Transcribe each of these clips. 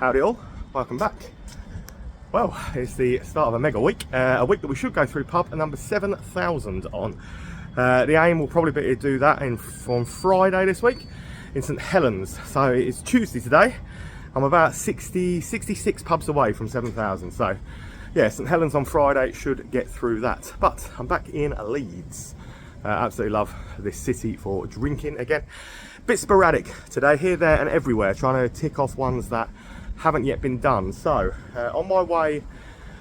Howdy all, welcome back. Well, it's the start of a mega week, a week that we should go through pub number 7,000 on. The aim will probably be to do that on Friday this week in St Helens. So it's Tuesday today. I'm about 66 pubs away from 7,000. So yeah, St Helens on Friday should get through that. But I'm back in Leeds. Absolutely love this city for drinking again. Bit sporadic today, here, there and everywhere, trying to tick off ones that haven't yet been done. So on my way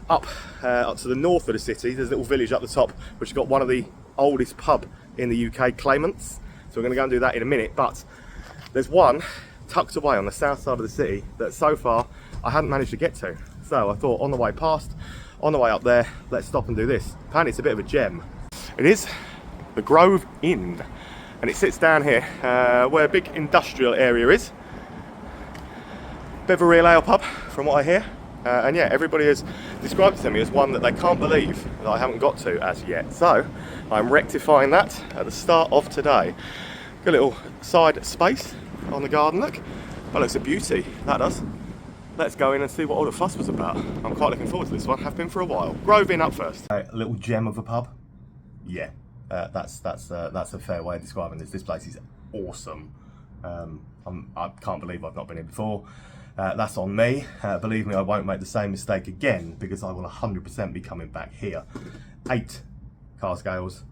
up to the north of the city, there's a little village up the top which has got one of the oldest pub in the UK, Claimant's. So we're going to go and do that in a minute, but there's one tucked away on the south side of the city that so far I hadn't managed to get to. So I thought on the way past, on the way up there, let's stop and do this. Apparently it's a bit of a gem. It is the Grove Inn, and it sits down here where a big industrial area is. Bit of a real ale pub from what I hear, and yeah, everybody has described it to me as one that they can't believe that I haven't got to as yet. So I'm rectifying that at the start of today. Got a little side space on the garden, look. That looks a beauty, that does. Let's go in and see what all the fuss was about. I'm quite looking forward to this one, have been for a while. Grove Inn up first. A little gem of a pub. Yeah, that's a fair way of describing this. This place is awesome. I can't believe I've not been here before. That's on me. Believe me, I won't make the same mistake again because I will 100% be coming back here. 8 cask ales,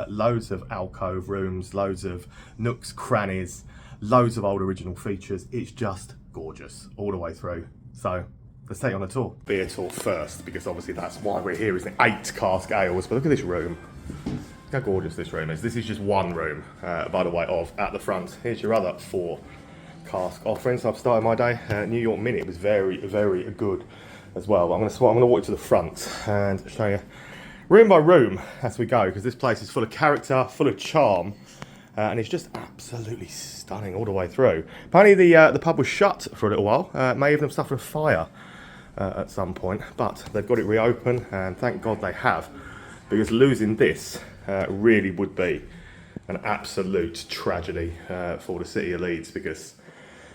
loads of alcove rooms, loads of nooks, crannies, loads of old original features. It's just gorgeous all the way through. So let's take you on a tour. Beer tour first, because obviously that's why we're here, isn't it? 8 cask ales, but look at this room. Look how gorgeous this room is. This is just one room, by the way, at the front. Here's your other 4 cask offerings. I've started my day. New York Minute was very, very good as well. But I'm going to walk to the front and show you room by room as we go, because this place is full of character, full of charm, and it's just absolutely stunning all the way through. Apparently the pub was shut for a little while. May even have suffered a fire at some point, but they've got it reopened, and thank God they have, because losing this really would be an absolute tragedy for the city of Leeds, because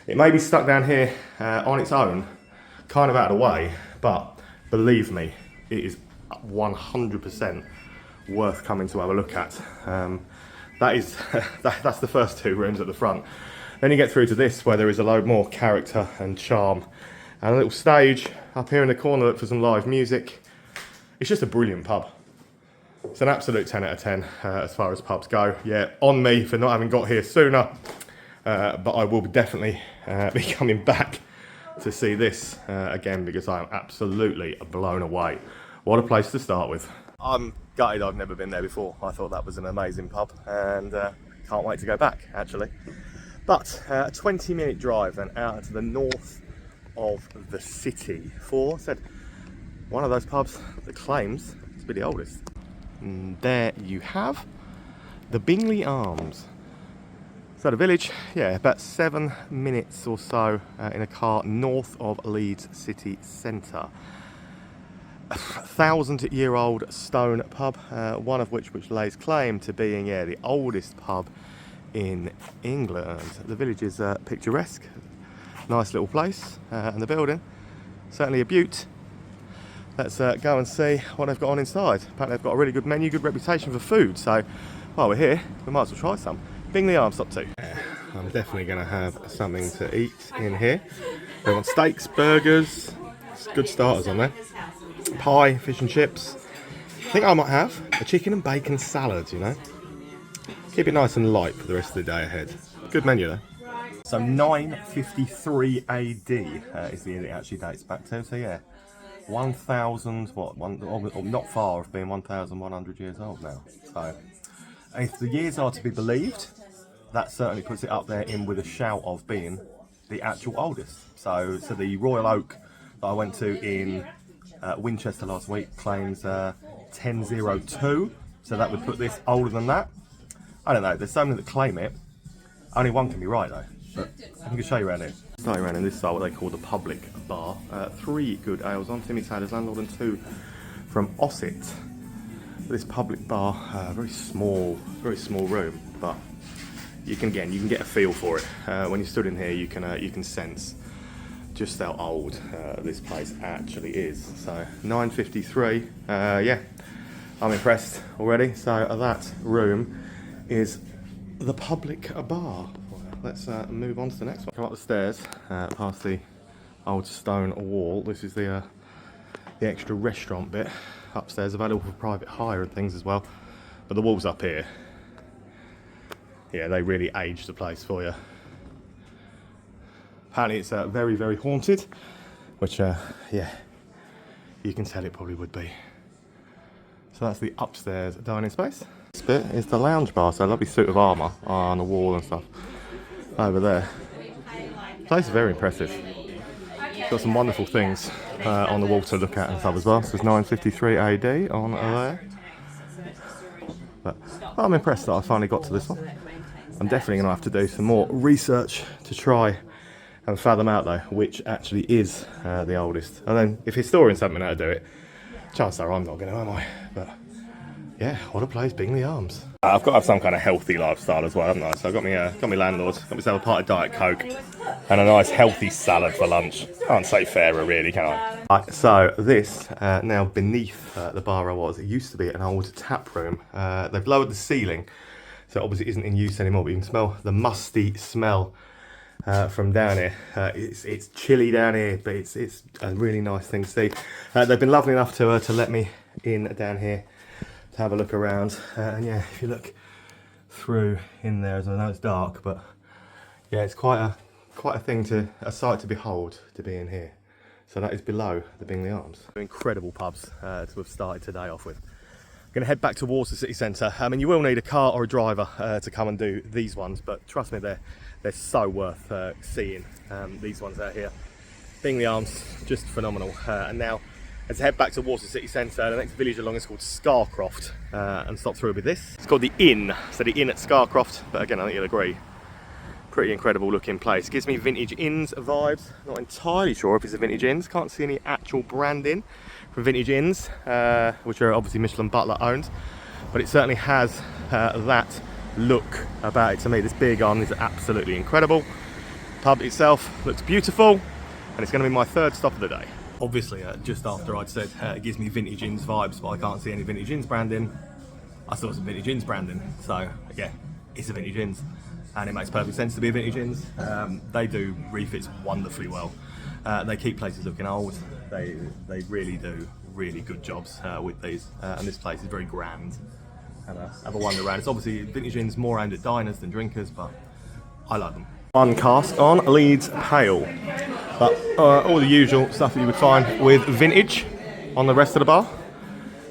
it may be stuck down here on its own, kind of out of the way, but believe me, it is 100% worth coming to have a look at. That's the first 2 rooms at the front. Then you get through to this, where there is a load more character and charm, and a little stage up here in the corner for some live music. It's just a brilliant pub. It's an absolute 10 out of 10 as far as pubs go. Yeah, on me for not having got here sooner. But I will definitely be coming back to see this again, because I am absolutely blown away. What a place to start with. I'm gutted I've never been there before. I thought that was an amazing pub, and can't wait to go back actually. But a 20-minute drive then out to the north of the city for, said, one of those pubs that claims to be the oldest. And there you have the Bingley Arms. So the village, yeah, about 7 minutes or so in a car north of Leeds city centre. 1,000-year-old stone pub, one of which lays claim to being, yeah, the oldest pub in England. The village is picturesque, nice little place, and the building, certainly a beaut. Let's go and see what they've got on inside. Apparently they've got a really good menu, good reputation for food, so while we're here, we might as well try some. Bingley Arms top 2. I'm definitely going to have something to eat in here. We want steaks, burgers, good starters on there. Pie, fish and chips. I think I might have a chicken and bacon salad, you know. Keep it nice and light for the rest of the day ahead. Good menu though. So 953 AD is the year it actually dates back to. So yeah, 1,000, or not far of being 1,100 years old now. So if the years are to be believed, that certainly puts it up there in with a shout of being the actual oldest. So the Royal Oak that I went to in Winchester last week claims 1002, so that would put this older than that. I don't know, there's so many that claim it. Only one can be right though, but I can show you around here. Starting around in this side, what they call the public bar. 3 good ales on, Timmy Taylor's landlord, and 2 from Ossett. This public bar, very small room, but you can get a feel for it. When you stood in here, you can sense just how old this place actually is. So 9:53, yeah, I'm impressed already. So that room is the public bar. Let's move on to the next one. Come up the stairs, past the old stone wall. This is the extra restaurant bit upstairs, available for private hire and things as well. But the walls up here, yeah, they really age the place for you. Apparently it's very, very haunted, which, yeah, you can tell it probably would be. So that's the upstairs dining space. This bit is the lounge bar, so a lovely suit of armour on the wall and stuff over there. The place is very impressive. It's got some wonderful things on the wall to look at and stuff as well. So it's 9:53 AD on there. But I'm impressed that I finally got to this one. I'm definitely going to have to do some more research to try and fathom out though which actually is the oldest. And then if historians haven't been able to do it, chances are I'm not going to, am I? But yeah, what a place, Bingley Arms. I've got to have some kind of healthy lifestyle as well, haven't I? So I've got my landlord, got myself a pint of Diet Coke and a nice healthy salad for lunch. Can't say fairer really, can I? Right, so this, now beneath the bar I was, it used to be an old tap room. They've lowered the ceiling, so obviously it isn't in use anymore, but you can smell the musty smell from down here. It's chilly down here, but it's a really nice thing to see. They've been lovely enough to let me in down here to have a look around, and yeah, if you look through in there, as I know it's dark, but yeah, it's quite a sight to behold to be in here. So that is below the Bingley Arms. Incredible pubs to have started today off with. I'm going to head back towards the city centre. I mean, you will need a car or a driver to come and do these ones, but trust me, they're so worth seeing. These ones out here, Bingley Arms, just phenomenal. And now, as I head back towards the city centre, the next village along is called Scarcroft, and stop through with this. It's called the Inn, so the Inn at Scarcroft, but again, I think you'll agree, pretty incredible looking place. Gives me vintage inns vibes. Not entirely sure if it's a vintage inns. Can't see any actual branding from vintage inns, which are obviously Michelin Butler owned, but it certainly has that look about it to me. This beer garden is absolutely incredible. Pub itself looks beautiful, and it's going to be my third stop of the day. Obviously, just after I'd said it gives me vintage inns vibes, but I can't see any vintage inns branding, I saw some vintage inns branding. So yeah, it's a vintage inns, and it makes perfect sense to be a vintage inns. They do refits wonderfully well. They keep places looking old. They really do really good jobs with these, and this place is very grand. Have a wander around. It's obviously vintage inns more aimed at diners than drinkers, but I like them. One cask on Leeds Pale, but all the usual stuff that you would find with vintage on the rest of the bar.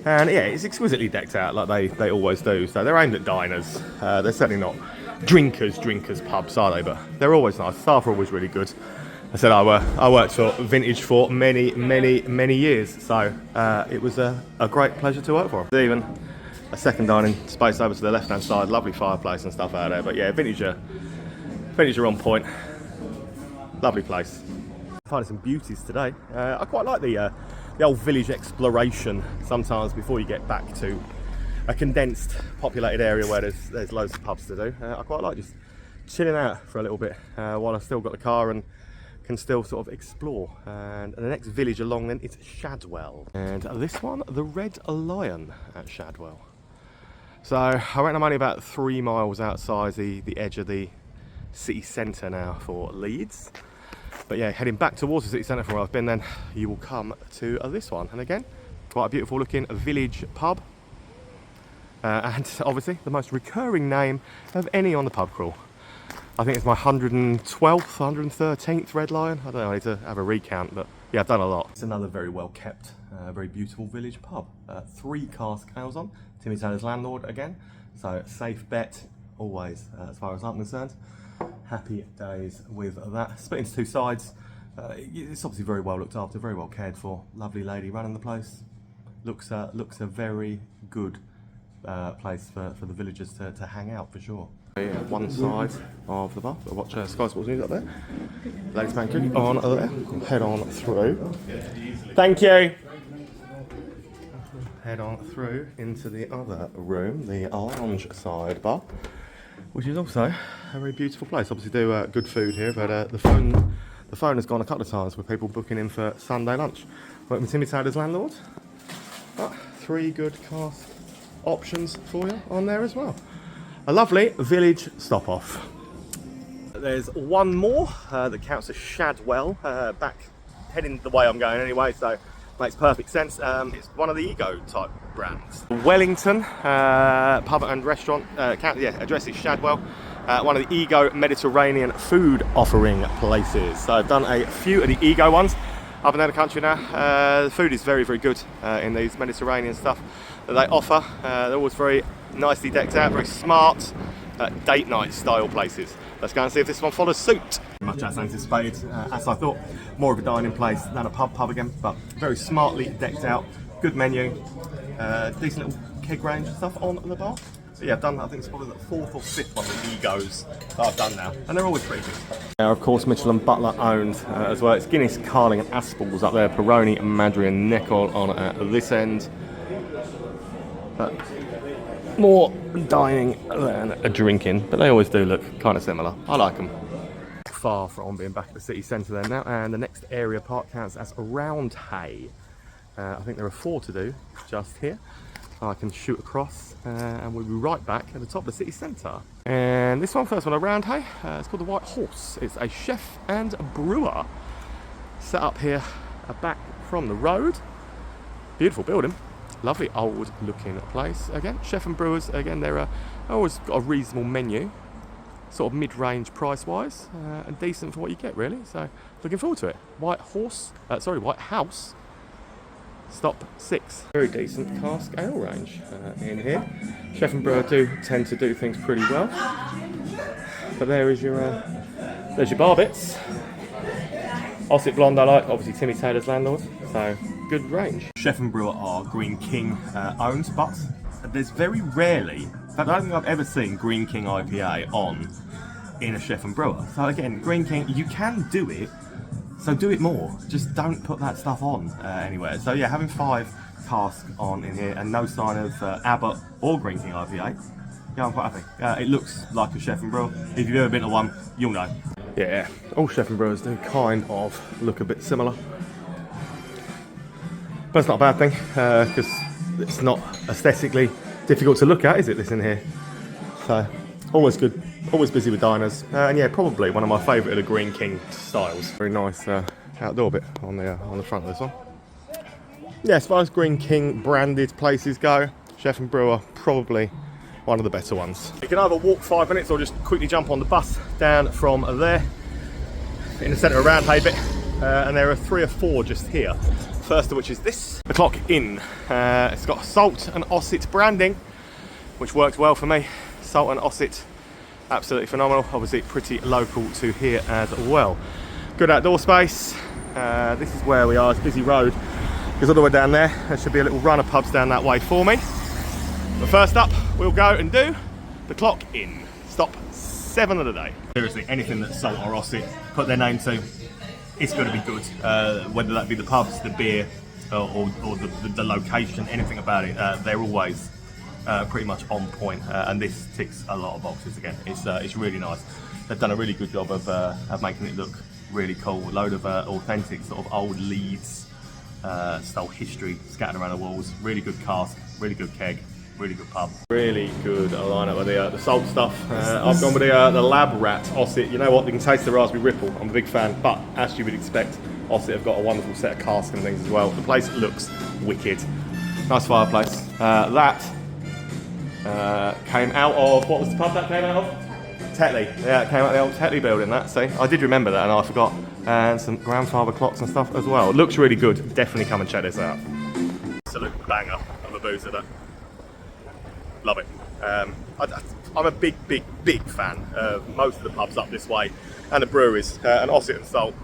And yeah, it's exquisitely decked out like they always do. So they're aimed at diners. They're certainly not drinkers pubs, are they? But they're always nice. Staff are always really good. I said I worked for vintage for many years, so it was a great pleasure to work for them. Even a second dining space over to the left hand side, lovely fireplace and stuff out there. But yeah, vintage are on point. Lovely place. Finding some beauties today. I quite like the old village exploration sometimes before you get back to a condensed populated area where there's loads of pubs to do. I quite like just chilling out for a little bit while I've still got the car and can still sort of explore. And the next village along then is Shadwell, and this one, the Red Lion at Shadwell. So I reckon I'm only about 3 miles outside the edge of the city centre now for Leeds. But yeah, heading back towards the city centre from where I've been, then you will come to this one. And again, quite a beautiful looking village pub. And obviously the most recurring name of any on the pub crawl. I think it's my 112th, 113th Red Lion. I don't know, I need to have a recount, but yeah, I've done a lot. It's another very well kept, very beautiful village pub. 3 cask ales on. Timmy Taylor's landlord again. So safe bet, always, as far as I'm concerned. Happy days with that. Split into 2 sides. It's obviously very well looked after, very well cared for. Lovely lady running the place. Looks a very good place for the villagers to hang out for sure. One side of the bar, watch Sky Sports News up there. Ladies man cookie on there. Head on through. Thank you. Head on through into the other room, the lounge side which is also a very beautiful place. Obviously do good food here, but the the phone has gone a couple of times with people booking in for Sunday lunch. Working with Timmy Taylor's landlord. But 3 good cask options for you on there as well. A lovely village stop off. There's one more that counts as Shadwell, back heading the way I'm going anyway, so makes perfect sense. It's one of the Ego type brands. Wellington pub and restaurant, address is Shadwell, one of the Ego Mediterranean food offering places. So I've done a few of the Ego ones up and down the country now. The food is very, very good in these Mediterranean stuff that they offer. They're always very nicely decked out, very smart, date night style places. Let's go and see if this one follows suit. Much as anticipated, as I thought, more of a dining place than a pub again, but very smartly decked out, good menu, decent little keg range and stuff on the bar. So yeah, I've done, I think it's probably the 4th or 5th one of the Egos that I've done now, and they're always pretty good. Now, of course, Mitchell and Butler owned as well. It's Guinness, Carling and Aspel's up there, Peroni, Madry and Necol on this end. But more dining than a drinking, but they always do look kind of similar. I like them. Far from being back at the city centre there now, and the next area park counts as Roundhay. I think there are 4 to do just here. I can shoot across and we'll be right back at the top of the city centre. And this one, first one, a Roundhay, it's called the White Horse. It's a chef and a brewer set up here back from the road. Beautiful building. Lovely old looking place. Again, chef and brewers, again, they're always got a reasonable menu, sort of mid-range price-wise, and decent for what you get, really. So, looking forward to it. White House, stop 6. Very decent cask ale range in here. Chef and brewer do tend to do things pretty well. But there's your bar bits. Ossett Blonde I like, obviously Timmy Taylor's landlord, so good range. Chef and brewer are Green King owned, but there's very rarely, in fact I don't think I've ever seen Green King IPA on in a chef and brewer. So again, Green King, you can do it, so do it more. Just don't put that stuff on anywhere. So yeah, having 5 casks on in here and no sign of Abbott or Green King IPA, yeah, I'm quite happy. It looks like a chef and brewer. If you've ever been to one, you'll know. Yeah, all chef and brewers do kind of look a bit similar. But it's not a bad thing, because it's not aesthetically difficult to look at, is it, this in here? So, always good, always busy with diners. And yeah, probably one of my favourite of the Green King styles. Very nice outdoor bit on the front of this one. Yeah, as far as Green King branded places go, chef and brewer, probably one of the better ones. You can either walk 5 minutes or just quickly jump on the bus down from there in the centre of Roundhay bit, and there are 3 or 4 just here. First of which is this, the Clock Inn. It's got Salt and Ossett branding, which worked well for me. Salt and Ossett, absolutely phenomenal. Obviously pretty local to here as well. Good outdoor space. This is where we are. It's busy road. Goes all the way down there. There should be a little run of pubs down that way for me. But first up, we'll go and do the Clock Inn. Stop 7 of the day. Seriously, anything that Salt or Ossett put their name to, it's going to be good. Whether that be the pubs, the beer, or the location, anything about it, they're always pretty much on point. And this ticks a lot of boxes again. It's really nice. They've done a really good job of making it look really cool. A load of authentic sort of old Leeds style history scattered around the walls. Really good cask, really good keg. Really good pub. Really good lineup with the Salt stuff. I've gone with the Lab Rat Ossett. You know what? You can taste the raspberry ripple. I'm a big fan. But as you would expect, Ossett have got a wonderful set of casks and things as well. The place looks wicked. Nice fireplace. That came out of, what was the pub that came out of? Tetley. Yeah, it came out of the old Tetley building. That. See, I did remember that and I forgot. And some grandfather clocks and stuff as well. It looks really good. Definitely come and check this out. Absolute banger of a boozer. That. Love it. I'm a big fan of most of the pubs up this way and the breweries, and Ossett and Salt.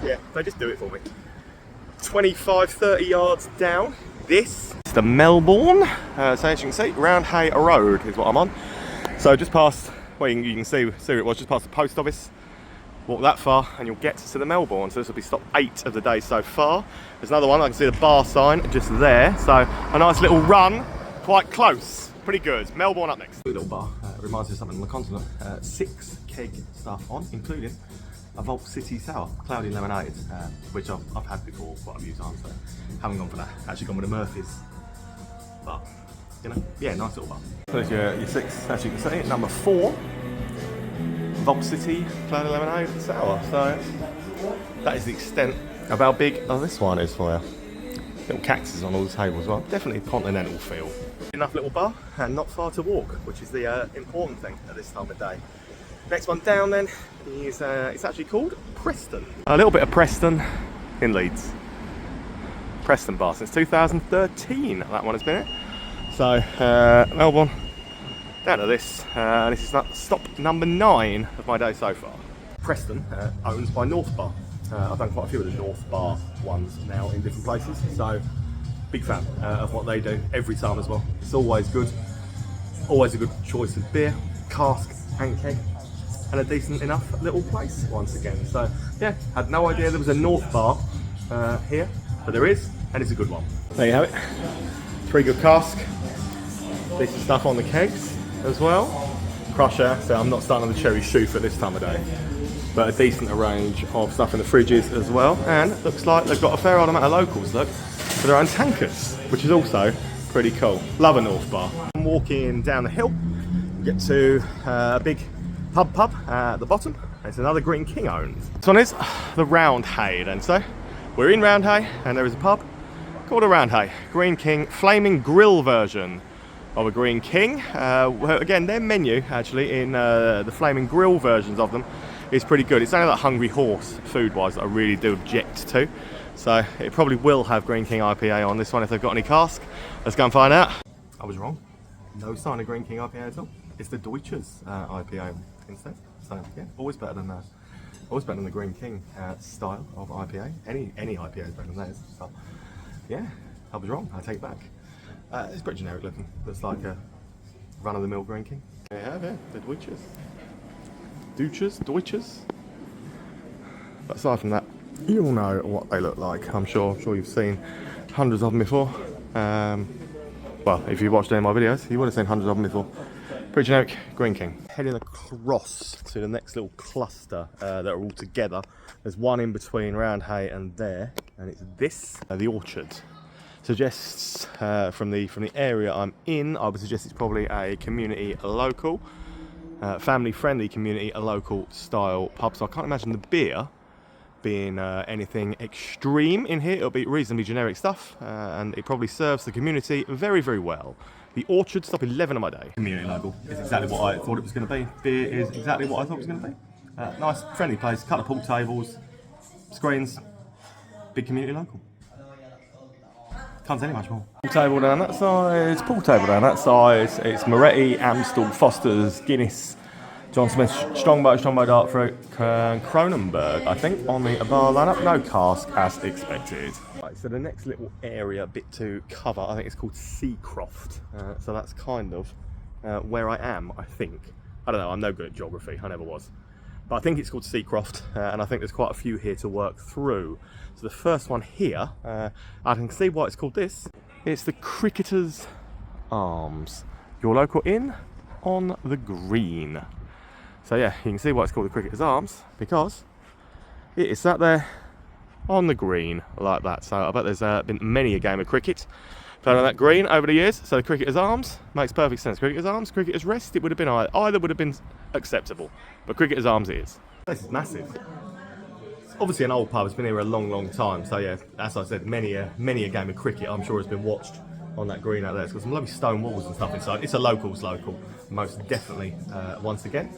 Yeah, they just do it for me. 25-30 yards down, this is the Melbourne. So as you can see, Roundhay Road is what I'm on. So just past, well you can see where it was, just past the post office. Walk that far and you'll get to the Melbourne. So this will be stop 8 of the day so far. There's another one, I can see the bar sign just there. So a nice little run. Quite close, pretty good. Melbourne up next. Little bar, reminds me of something on the continent. 6 keg stuff on, including a Vault City Sour, cloudy lemonade, which I've had before quite a few times, so haven't gone for that. Actually gone with the Murphy's, but you know, yeah, nice little bar. There's your 6, as you can see, number 4, Vault City cloudy lemonade sour. So that is the extent of how big this one is for you. Little cactus on all the tables as well. Definitely a continental feel. Enough little bar and not far to walk, which is the important thing at this time of day. Next one down then is, it's actually called Preston. A little bit of Preston in Leeds. Preston Bar since 2013, that one has been it. So, Melbourne, down to this. This is stop number 9 of my day so far. Preston, owned by North Bar. I've done quite a few of the North Bar ones now in different places, so big fan of what they do every time as well. It's always good, always a good choice of beer, cask and keg, and a decent enough little place once again. So yeah, had no idea there was a North Bar here, but there is, and it's a good one. There you have it, 3 good cask, decent stuff on the kegs as well. Crusher, so I'm not starting on the cherry shoe at this time of day. But a decent range of stuff in the fridges as well, and looks like they've got a fair old amount of locals, look, for their own tankers, which is also pretty cool. Love a North Bar. I'm walking down the hill, get to a big pub at the bottom. It's another Green King owned. This one is the Roundhay, and so we're in Roundhay, and there is a pub called a Roundhay. Green King, flaming grill version of a Green King. Again, their menu actually in the flaming grill versions of them is pretty good. It's only like Hungry Horse food-wise that I really do object to. So it probably will have Green King IPA on this one if they've got any cask. Let's go and find out. I was wrong. No sign of Green King IPA at all. It's the Deutsches IPA instead. So yeah, always better than the Green King style of IPA. Any IPA is better than theirs. So yeah, I was wrong. I take it back. It's pretty generic looking. Looks like a run-of-the-mill Green King. There you have it, the Deutsches. Deutsches. But aside from that, you all know what they look like. I'm sure you've seen hundreds of them before. Well, if you watched any of my videos, you would have seen hundreds of them before. Pretty generic Green King. Heading across to the next little cluster that are all together. There's one in between Roundhay and there, and it's this, the Orchard. Suggests from the area I'm in, I would suggest it's probably a community local. Family-friendly community, a local style pub, so I can't imagine the beer being anything extreme in here. It'll be reasonably generic stuff, and it probably serves the community very, very well. The Orchard, stop 11 of my day. Community local is exactly what I thought it was going to be. Beer is exactly what I thought it was going to be. Nice, friendly place, couple of pool tables, screens, big community local. Can't say any much more. Pool table down that side, pool table down that side. It's Moretti, Amstel, Foster's, Guinness, John Smith, Strongbow, Dark Fruit, Cronenberg, I think, on the bar lineup. No cask as expected. Right, so the next little area bit to cover, I think it's called Scarcroft. So that's kind of where I am, I think. I don't know, I'm no good at geography, I never was. But I think it's called Scarcroft, and I think there's quite a few here to work through. So the first one here, I can see why it's called this. It's the Cricketer's Arms, your local inn on the green. So yeah, you can see why it's called the Cricketer's Arms, because it is sat there on the green like that. So I bet there's been many a game of cricket played on that green over the years. So the Cricketer's Arms makes perfect sense. Cricketer's Arms, Cricketer's Rest, it would have been either would have been acceptable, but Cricketer's Arms it is. This is massive. It's obviously an old pub, it's been here a long, long time. So yeah, as I said, many a game of cricket I'm sure has been watched on that green out there. It's got some lovely stone walls and stuff inside. It's a local's local, most definitely, once again.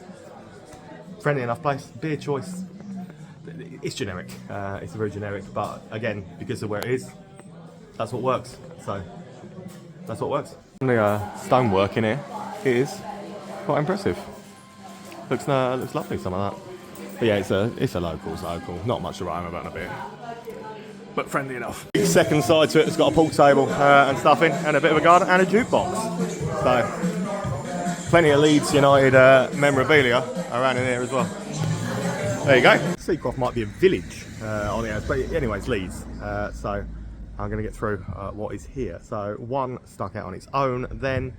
Friendly enough place, beer choice. It's generic, it's very generic, but again, because of where it is, that's what works. So, that's what works. The stonework in here is quite impressive. Looks lovely, some of that. But yeah, it's a local's local. Not much to write home about in a beer, but friendly enough. Second side to it, it's got a pool table and stuffing, and a bit of a garden and a jukebox. So, plenty of Leeds United memorabilia around in here as well. There you go. Scarcroft might be a village on the outside, but anyway, it's Leeds. So I'm going to get through what is here. So one stuck out on its own then,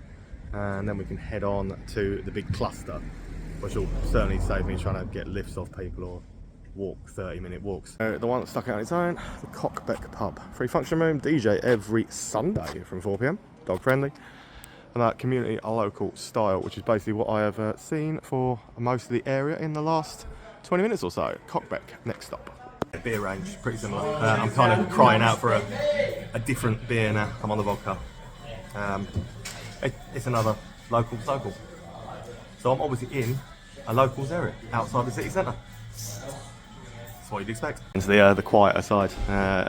and then we can head on to the big cluster, which will certainly save me trying to get lifts off people or walk, 30-minute walks. The one that stuck out on its own, the Cockbeck pub. Free function room, DJ every Sunday from 4 PM, dog friendly. And that community local style, which is basically what I have seen for most of the area in the last 20 minutes or so. Cockbeck, next stop. Beer range, pretty similar. I'm kind of crying out for a different beer now. I'm on the vodka. It's another locals local. So I'm obviously in a locals area, outside the city centre. That's what you'd expect. It's the quieter side,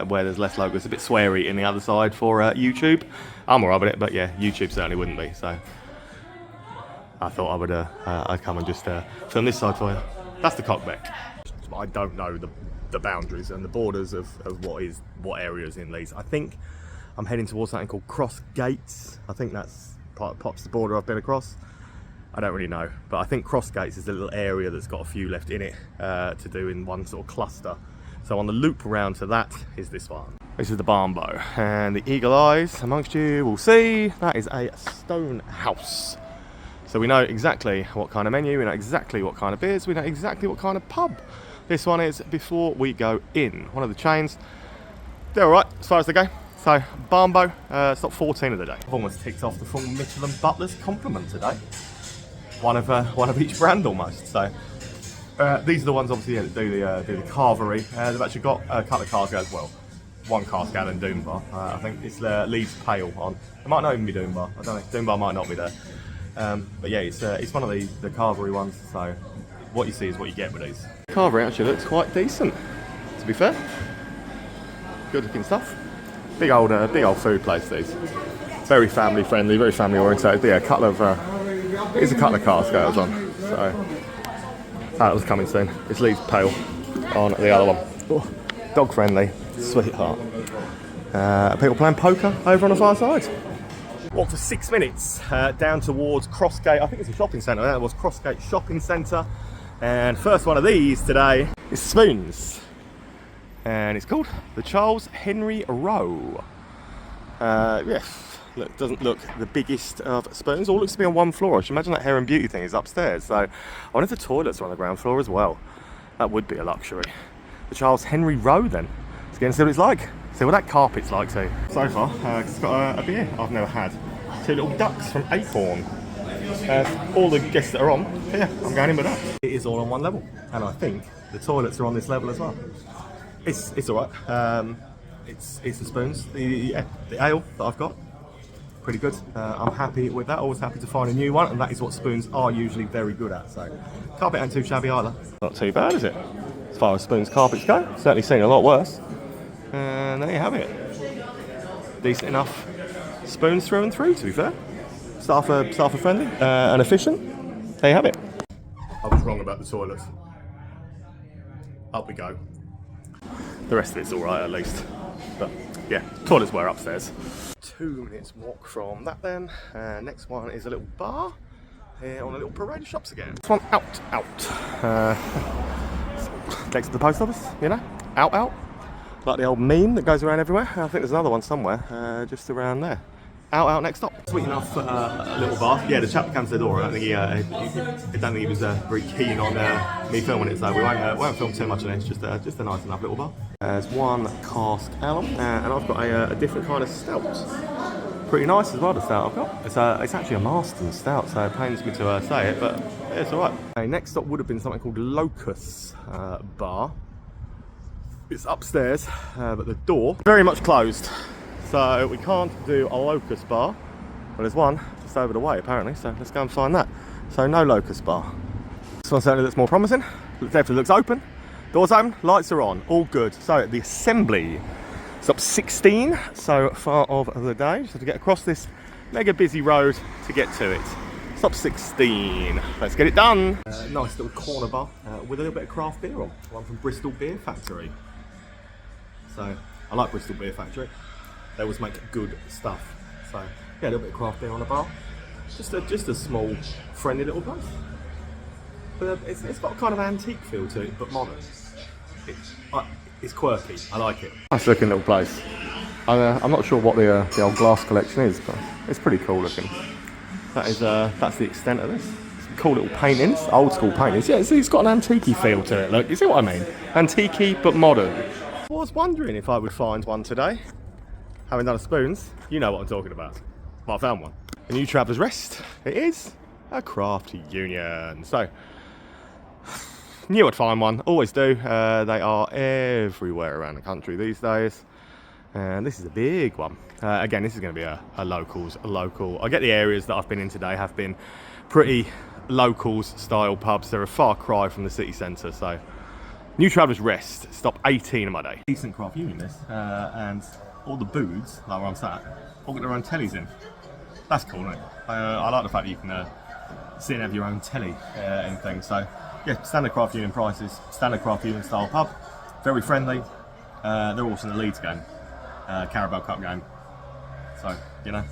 where there's less locals. It's a bit sweary in the other side for YouTube. I'm alright with it, but yeah, YouTube certainly wouldn't be. So I thought I would I'd come and just film this side for you. That's the Cockbeck. I don't know the boundaries and the borders of what areas in Leeds. I think I'm heading towards something called Cross Gates. I think that's pops the border I've been across. I don't really know, but I think Cross Gates is a little area that's got a few left in it to do in one sort of cluster. So on the loop around to that is this one. This is the Barnbow, and the eagle eyes amongst you will see that is a stone house. So we know exactly what kind of menu, we know exactly what kind of beers, we know exactly what kind of pub this one is before we go in. One of the chains, they're alright as far as they go. So Barnbow, stop 14 of the day. I've almost ticked off the full Michelin Butler's compliment today. One of each brand almost. So these are the ones obviously that do the carvery. They've actually got a couple of cars as well. One cask out in Doombar. I think it's Leeds Pale on. It might not even be Doombar. I don't know. Doombar might not be there. But yeah, it's one of the carvery ones. So what you see is what you get with these. Carvery actually looks quite decent, to be fair. Good looking stuff. Big old food place. These very family friendly, very family oriented. Yeah, a couple of car scales on. So that was coming soon. It's Leeds Pale on the other one. Oh, dog friendly. Sweetheart. People playing poker over on the far side. Walk for 6 minutes down towards Crossgate. I think it's a shopping centre. That was Crossgate Shopping Centre. And first one of these today is spoons. And it's called the Charles Henry Roe. Yes, look, doesn't look the biggest of spoons. All looks to be on one floor. I should imagine that hair and beauty thing is upstairs. So I wonder if the toilets are on the ground floor as well. That would be a luxury. The Charles Henry Roe then. Let's get and see what it's like. See what that carpet's like too. So far, it's got a beer I've never had. 2 little ducks from Acorn. All the guests that are on, yeah, I'm going in with that. It is all on one level, and I think the toilets are on this level as well. It's all right. It's the spoons. The ale that I've got, pretty good. I'm happy with that. Always happy to find a new one, and that is what spoons are usually very good at. So carpet ain't too shabby either. Not too bad, is it? As far as spoons carpets go, certainly seen a lot worse. And there you have it. Decent enough spoons through and through, to be fair. Staff are friendly and efficient. There you have it. I was wrong about the toilets. Up we go. The rest of it's alright at least. But yeah, toilets were upstairs. 2 minutes walk from that then. Next one is a little bar here on a little parade of shops again. This one out. Next to the post office, you know? Out. Like the old meme that goes around everywhere. I think there's another one somewhere, just around there. Out next stop. Sweet enough a little bar. Yeah, the chap that comes to the door, I don't think he was very keen on me filming it, so we won't film too much of this, just a nice enough little bar. There's one cask ale, and I've got a different kind of stout. Pretty nice as well, the stout I've got. It's actually a Marston stout, so it pains me to say it, but yeah, it's alright. Next stop would have been something called Locust Bar. It's upstairs, but the door very much closed. So we can't do a Locust Bar. Well, there's one just over the way apparently, so let's go and find that. So no Locust Bar. This one certainly looks more promising. It definitely looks open. Doors open, lights are on, all good. So the Assembly, stop 16 so far of the day. Just have to get across this mega busy road to get to it. Stop 16. Let's get it done. Nice little corner bar with a little bit of craft beer on. One from Bristol Beer Factory. So I like Bristol Beer Factory. They always make good stuff. So yeah, a little bit of craft beer on the bar. Just a small, friendly little place. But it's got a kind of antique feel to it, but modern. It's quirky. I like it. Nice looking little place. I'm not sure what the old glass collection is, but it's pretty cool looking. That's the extent of this. It's cool little paintings, old school paintings. Yeah, it's got an antique feel to it. Look, you see what I mean? Antique but modern. I was wondering if I would find one today. Having done a spoons, you know what I'm talking about. Well, I found one. A new Traveller's Rest. It is a craft union. So, knew I'd find one. Always do. They are everywhere around the country these days. And this is a big one. Again, this is going to be a local. I get the areas that I've been in today have been pretty locals style pubs. They're a far cry from the city centre. So, New Traveller's Rest. Stop 18 of my day. Decent craft union this. And all the booths, like where I'm sat, all got their own tellies in. That's cool, isn't it? I like the fact that you can sit and have your own telly and things. So, yeah, standard craft union prices, standard craft union style pub. Very friendly. They're also in the Leeds game. Carabao Cup game. So, you know,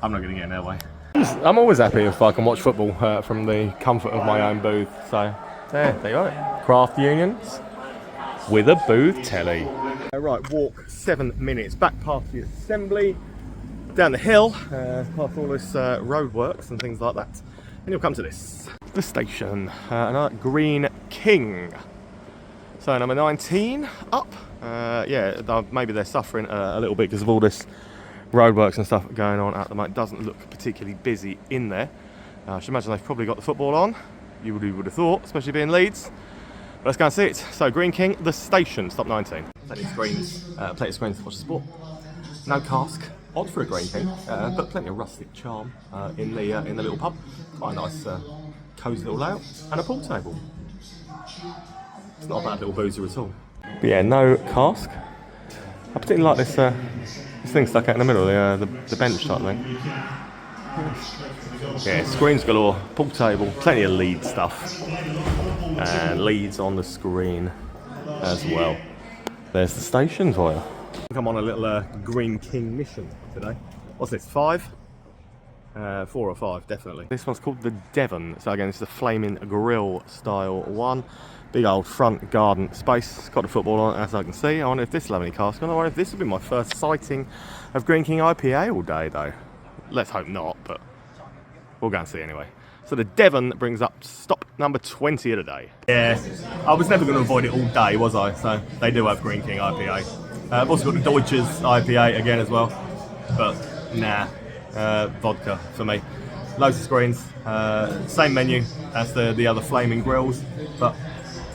I'm not going to get in their way. I'm always happy if I can watch football from the comfort of my own booth. So, there you are. Craft unions with a booth telly. Right, walk 7 minutes back past the assembly, down the hill, past all this roadworks and things like that. And you'll come to this. The station, another Green King. So number 19 up. Yeah, maybe they're suffering a little bit because of all this roadworks and stuff going on at the moment. It doesn't look particularly busy in there. I should imagine they've probably got the football on. You would have thought, especially being Leeds. But let's go and see it. So Green King, the station, stop 19. Plenty of screens to watch the sport. No cask, odd for a Green King, but plenty of rustic charm in the little pub. Quite a nice, cosy little layout, and a pool table. It's not a bad little boozer at all. But yeah, no cask. I particularly like this thing stuck out in the middle, the bench type thing. Yeah, screens galore, pool table, plenty of Leeds stuff, and Leeds on the screen as well. There's the station for you. I'm on a little Green King mission today. What's this, 5? 4 or 5, definitely. This one's called the Devon. So again, this is a flaming grill style one. Big old front garden space. It's got the football on it, as I can see. I wonder if this will have any cask on. I wonder if this will be my first sighting of Green King IPA all day, though. Let's hope not, but we'll go and see anyway. So the Devon brings up stop number 20 of the day. Yeah, I was never going to avoid it all day, was I? So they do have Green King IPA. I've also got the Deutsches IPA again as well, but nah, vodka for me. Loads of screens, same menu as the other flaming grills, but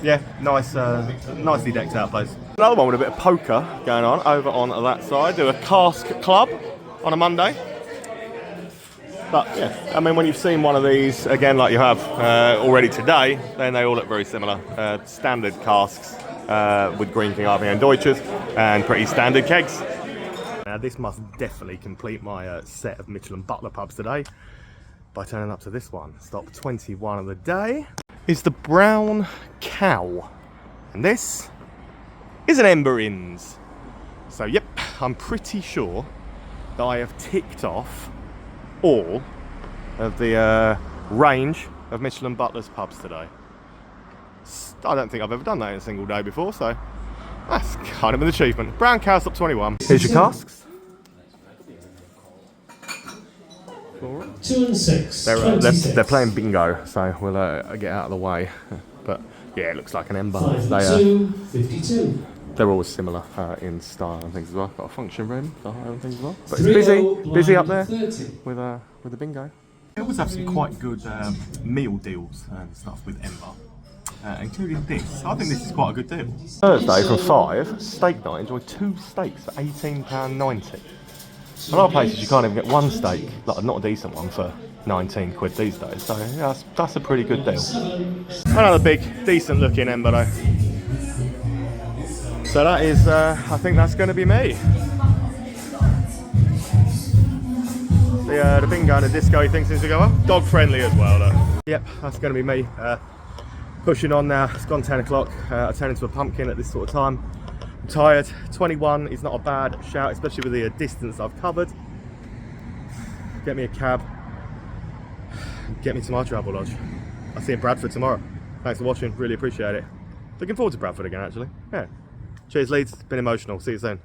yeah, nice, nicely decked out place. Another one with a bit of poker going on over on that side. Do a cask club on a Monday. But yeah, I mean, when you've seen one of these, again, like you have already today, then they all look very similar. Standard casks with Green King IPA and Deutsches, and pretty standard kegs. Now this must definitely complete my set of Mitchell and Butler pubs today by turning up to this one. Stop 21 of the day is the Brown Cow. And this is an Ember Inns. So yep, I'm pretty sure that I have ticked off all of the range of Mitchell and Butler's pubs today. I don't think I've ever done that in a single day before, so that's kind of an achievement. Brown Cow, stop 21. Here's your casks. 2 and 6. They're playing bingo, so we'll get out of the way. But yeah, it looks like an Ember. 52. They're always similar in style and things as well. Got a function room and things as well. But it's busy up there with the bingo. They always have some quite good meal deals and stuff with Ember, including this. I think this is quite a good deal. Thursday from 5, steak night. Enjoy 2 steaks for £18.90. A lot of places you can't even get 1 steak, like not a decent one, for 19 quid these days. So yeah, that's a pretty good deal. Another big, decent looking Ember though. So that is, I think that's going to be me. The bingo and the disco thing seems to go up. Dog friendly as well though. Yep, that's going to be me. Pushing on now, it's gone 10 o'clock. I turn into a pumpkin at this sort of time. I'm tired. 21 is not a bad shout, especially with the distance I've covered. Get me a cab. Get me to my travel lodge. I'll see you in Bradford tomorrow. Thanks for watching, really appreciate it. Looking forward to Bradford again actually. Yeah. Cheers Leeds, been emotional. See you soon.